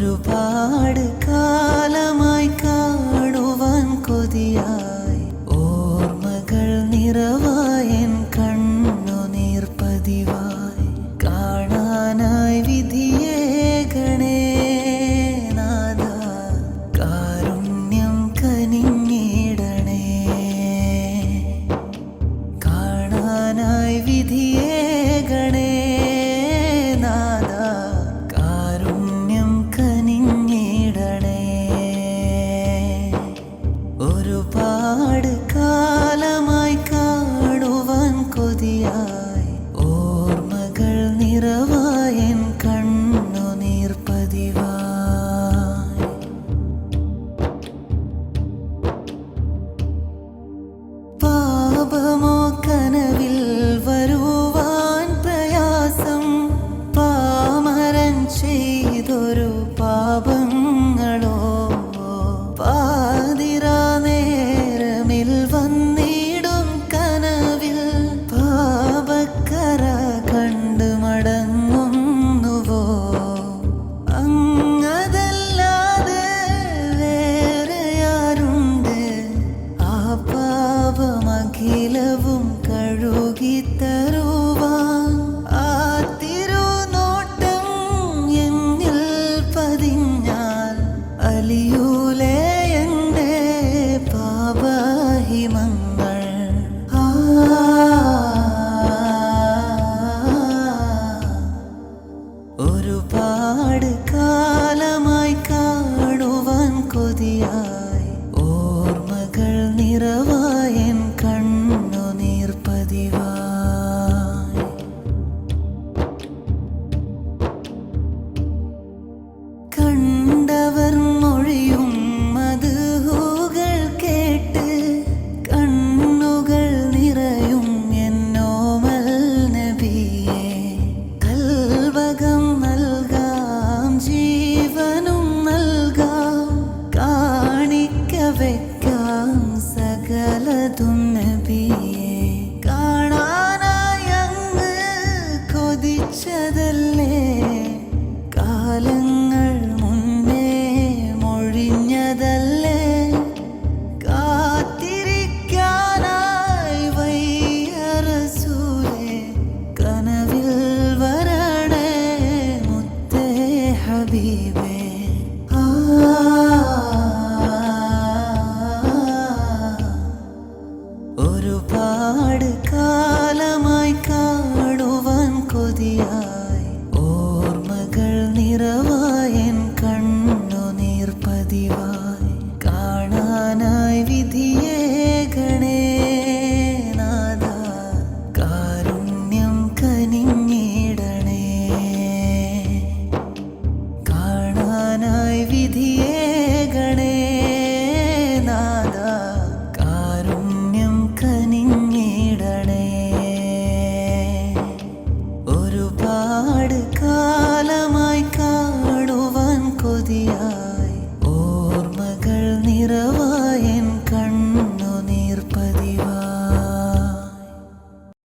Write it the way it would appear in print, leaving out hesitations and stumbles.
ഒരുപാട് കാലമായി കാണുവാൻ കൊതിയായി ഓർമ്മകൾ നിറവായൻ കണ്ണുനീർ പതിവായി കാണാനായി വിധിയേകണേ നാഥ കാരുണ്യം കനിഞ്ഞിടണേ കാണാനായി വിധിയേകണേ നാഥ കാരുണ്യം കനിഞ്ഞിടണേ ഒരുപാട് കാലമായി കാണുവാൻ കൊതിയായി ഓർമ്മകൾ നിറവായൻ കണ്ണുനീർ പതിവായി പാപമോ കനവിൽ വരുവാൻ പ്രയാസം പാമരൻ ചെയ്തൊരു പാപങ്ങളോ പാതിരാ നേരമിൽ വന്നിടും കനവിൽ പാപക്കര കണ്ടു മടങ്ങുന്നുവോ അങ്ങതല്ലാതെ വേറെയാരുണ്ട് ആ പാപമഖിലവും കഴുകിത്ത